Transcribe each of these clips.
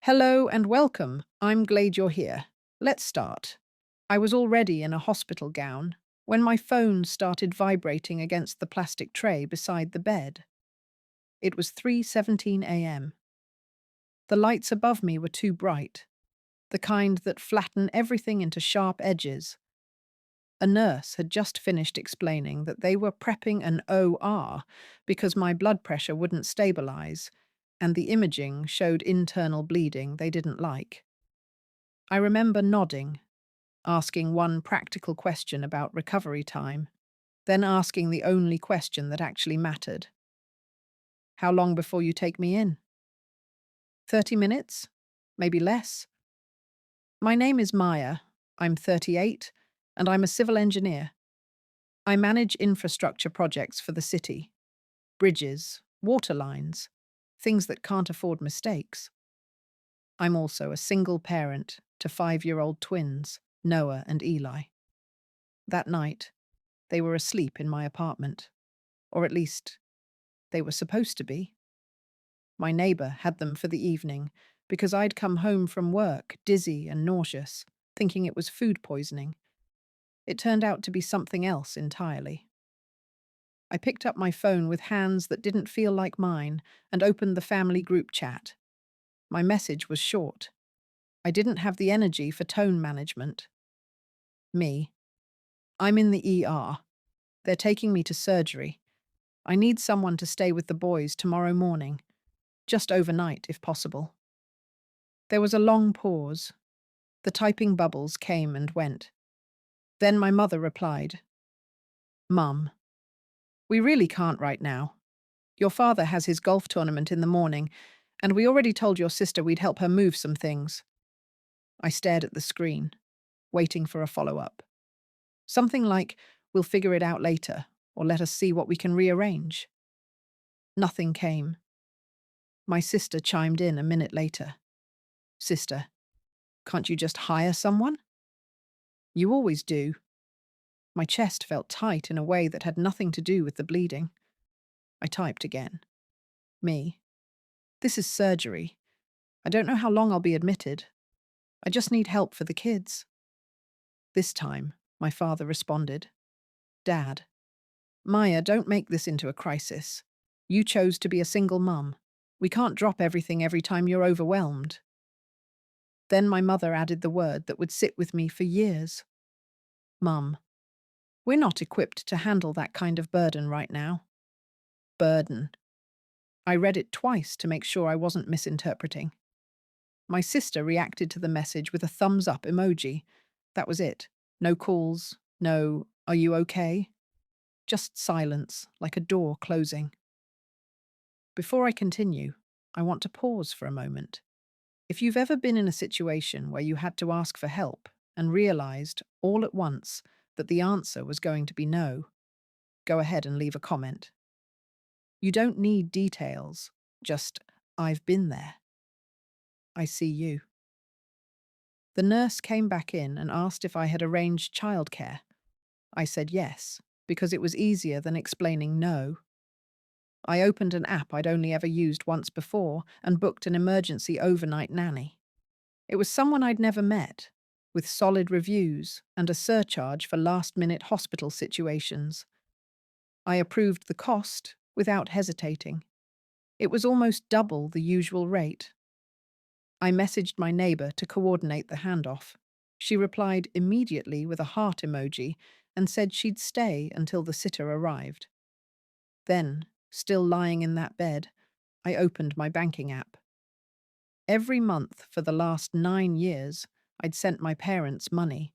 Hello and welcome. I'm glad you're here. Let's start. I was already in a hospital gown when my phone started vibrating against the plastic tray beside the bed. It was 3:17 a.m. The lights above me were too bright, the kind that flatten everything into sharp edges. A nurse had just finished explaining that they were prepping an OR because my blood pressure wouldn't stabilize, and the imaging showed internal bleeding they didn't like. I remember nodding, asking one practical question about recovery time, then asking the only question that actually mattered. How long before you take me in? 30 minutes? Maybe less? My name is Maya. I'm 38, and I'm a civil engineer. I manage infrastructure projects for the city. Bridges, water lines, things that can't afford mistakes. I'm also a single parent to 5-year-old twins, Noah and Eli. That night, they were asleep in my apartment. Or at least, they were supposed to be. My neighbour had them for the evening because I'd come home from work dizzy and nauseous, thinking it was food poisoning. It turned out to be something else entirely. I picked up my phone with hands that didn't feel like mine and opened the family group chat. My message was short. I didn't have the energy for tone management. Me. I'm in the ER. They're taking me to surgery. I need someone to stay with the boys tomorrow morning. Just overnight, if possible. There was a long pause. The typing bubbles came and went. Then my mother replied, "Mum, we really can't right now. Your father has his golf tournament in the morning, and we already told your sister we'd help her move some things." I stared at the screen, waiting for a follow-up. Something like, "We'll figure it out later," or "Let us see what we can rearrange." Nothing came. My sister chimed in a minute later. "Sister, can't you just hire someone?" "You always do." My chest felt tight in a way that had nothing to do with the bleeding. I typed again. "Me. This is surgery. I don't know how long I'll be admitted. I just need help for the kids." This time, my father responded. "Dad, Maya, don't make this into a crisis. You chose to be a single mum. We can't drop everything every time you're overwhelmed." Then my mother added the word that would sit with me for years. "Mum, we're not equipped to handle that kind of burden right now." Burden. I read it twice to make sure I wasn't misinterpreting. My sister reacted to the message with a thumbs up emoji. That was it. No calls, no, "Are you okay?" Just silence, like a door closing. Before I continue, I want to pause for a moment. If you've ever been in a situation where you had to ask for help and realized, all at once, that the answer was going to be no, go ahead and leave a comment. You don't need details, just, "I've been there. I see you." The nurse came back in and asked if I had arranged childcare. I said yes, because it was easier than explaining no. I opened an app I'd only ever used once before and booked an emergency overnight nanny. It was someone I'd never met, with solid reviews and a surcharge for last-minute hospital situations. I approved the cost without hesitating. It was almost double the usual rate. I messaged my neighbour to coordinate the handoff. She replied immediately with a heart emoji and said she'd stay until the sitter arrived. Then, still lying in that bed, I opened my banking app. Every month for the last 9 years, I'd sent my parents money.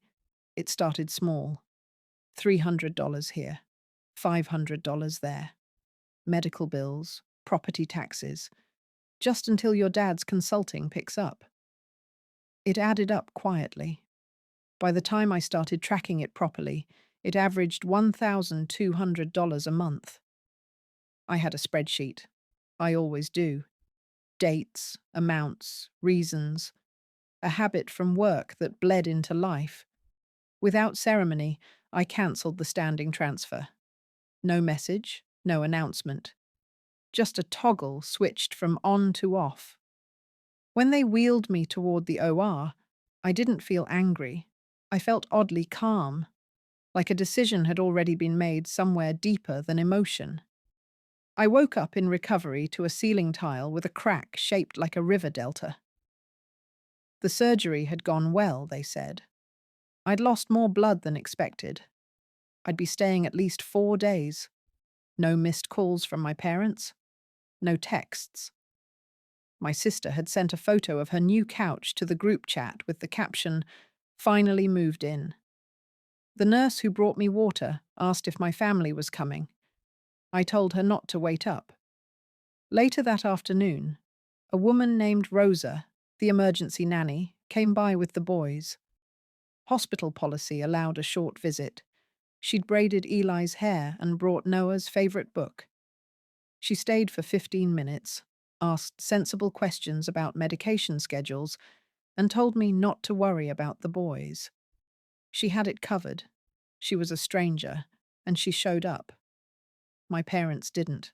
It started small. $300 here, $500 there. Medical bills, property taxes, just until your dad's consulting picks up. It added up quietly. By the time I started tracking it properly, it averaged $1,200 a month. I had a spreadsheet. I always do. Dates, amounts, reasons. A habit from work that bled into life. Without ceremony, I cancelled the standing transfer. No message, no announcement. Just a toggle switched from on to off. When they wheeled me toward the OR, I didn't feel angry. I felt oddly calm, like a decision had already been made somewhere deeper than emotion. I woke up in recovery to a ceiling tile with a crack shaped like a river delta. The surgery had gone well, they said. I'd lost more blood than expected. I'd be staying at least 4 days. No missed calls from my parents. No texts. My sister had sent a photo of her new couch to the group chat with the caption, "Finally moved in." The nurse who brought me water asked if my family was coming. I told her not to wait up. Later that afternoon, a woman named Rosa, the emergency nanny, came by with the boys. Hospital policy allowed a short visit. She'd braided Eli's hair and brought Noah's favorite book. She stayed for 15 minutes, asked sensible questions about medication schedules, and told me not to worry about the boys. She had it covered. She was a stranger, and she showed up. My parents didn't.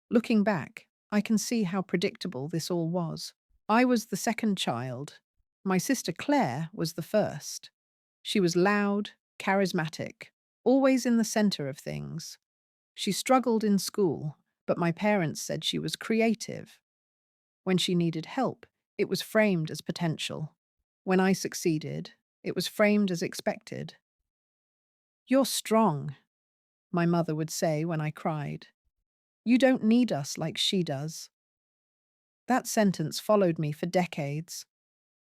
Looking back, I can see how predictable this all was. I was the second child. My sister Claire was the first. She was loud, charismatic, always in the center of things. She struggled in school, but my parents said she was creative. When she needed help, it was framed as potential. When I succeeded, it was framed as expected. "You're strong," my mother would say when I cried. "You don't need us like she does." That sentence followed me for decades.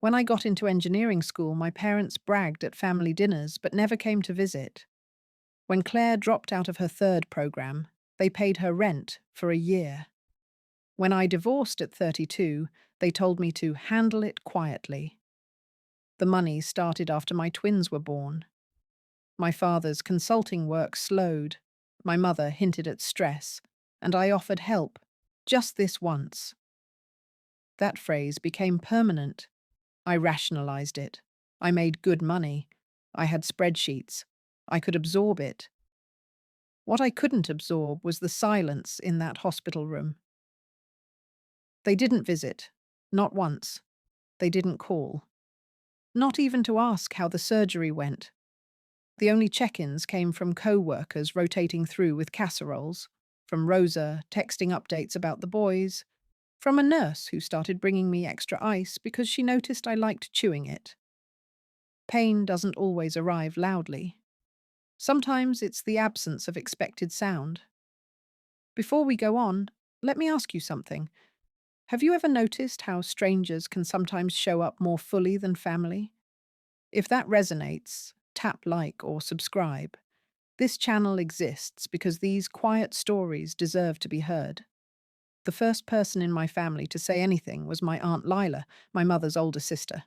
When I got into engineering school, my parents bragged at family dinners but never came to visit. When Claire dropped out of her third program, they paid her rent for a year. When I divorced at 32, they told me to handle it quietly. The money started after my twins were born. My father's consulting work slowed. My mother hinted at stress, and I offered help, just this once. That phrase became permanent. I rationalized it. I made good money. I had spreadsheets. I could absorb it. What I couldn't absorb was the silence in that hospital room. They didn't visit. Not once. They didn't call. Not even to ask how the surgery went. The only check-ins came from co-workers rotating through with casseroles, from Rosa texting updates about the boys, from a nurse who started bringing me extra ice because she noticed I liked chewing it. Pain doesn't always arrive loudly. Sometimes it's the absence of expected sound. Before we go on, let me ask you something. Have you ever noticed how strangers can sometimes show up more fully than family? If that resonates, tap like or subscribe. This channel exists because these quiet stories deserve to be heard. The first person in my family to say anything was my Aunt Lila, my mother's older sister.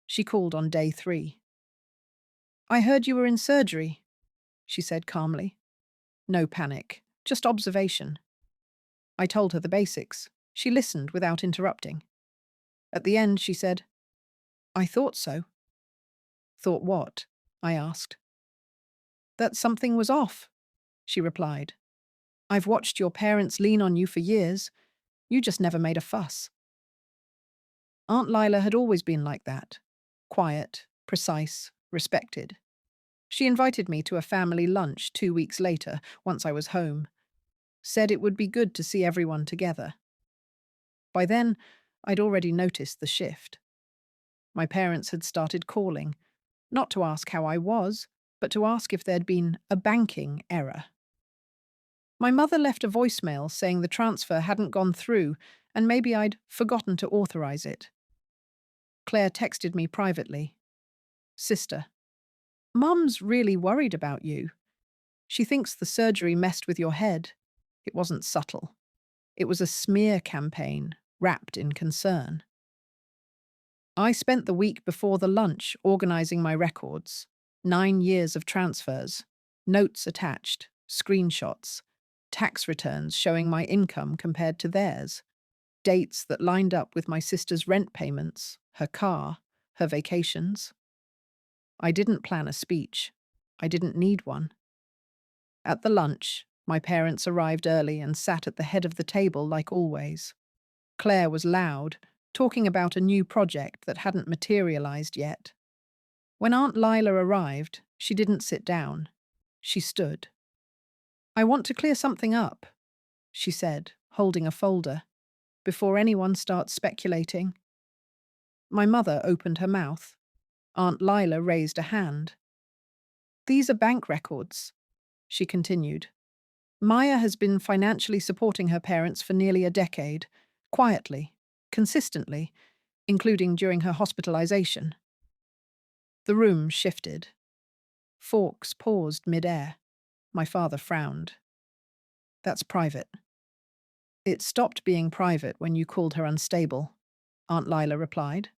She called on day 3. "I heard you were in surgery," she said calmly. No panic, just observation. I told her the basics. She listened without interrupting. At the end, she said, "I thought so." "Thought what?" I asked. "That something was off," she replied. "I've watched your parents lean on you for years. You just never made a fuss." Aunt Lila had always been like that. Quiet, precise, respected. She invited me to a family lunch 2 weeks later, once I was home. Said it would be good to see everyone together. By then, I'd already noticed the shift. My parents had started calling, not to ask how I was, but to ask if there'd been a banking error. My mother left a voicemail saying the transfer hadn't gone through and maybe I'd forgotten to authorize it. Claire texted me privately. "Sister, Mum's really worried about you. She thinks the surgery messed with your head." It wasn't subtle. It was a smear campaign wrapped in concern. I spent the week before the lunch organizing my records. 9 years of transfers, notes attached, screenshots, tax returns showing my income compared to theirs, dates that lined up with my sister's rent payments, her car, her vacations. I didn't plan a speech. I didn't need one. At the lunch, my parents arrived early and sat at the head of the table like always. Claire was loud, talking about a new project that hadn't materialized yet. When Aunt Lila arrived, she didn't sit down. She stood. "I want to clear something up," she said, holding a folder, "before anyone starts speculating." My mother opened her mouth. Aunt Lila raised a hand. "These are bank records," she continued. "Maya has been financially supporting her parents for nearly a decade, quietly, consistently, including during her hospitalization." The room shifted. Forks paused mid-air. My father frowned. "That's private." "It stopped being private when you called her unstable," Aunt Lila replied.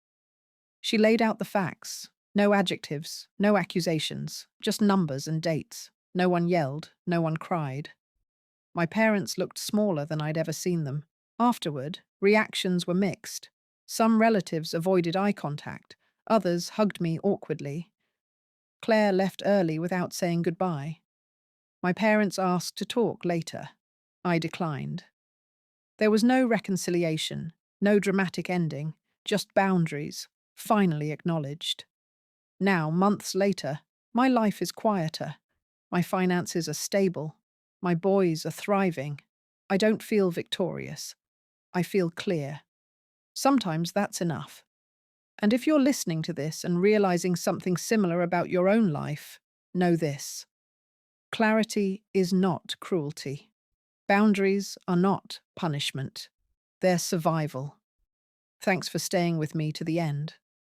She laid out the facts. No adjectives, no accusations, just numbers and dates. No one yelled, no one cried. My parents looked smaller than I'd ever seen them. Afterward, reactions were mixed. Some relatives avoided eye contact, others hugged me awkwardly. Claire left early without saying goodbye. My parents asked to talk later. I declined. There was no reconciliation, no dramatic ending, just boundaries, finally acknowledged. Now, months later, my life is quieter. My finances are stable. My boys are thriving. I don't feel victorious. I feel clear. Sometimes that's enough. And if you're listening to this and realizing something similar about your own life, know this: clarity is not cruelty. Boundaries are not punishment. They're survival. Thanks for staying with me to the end.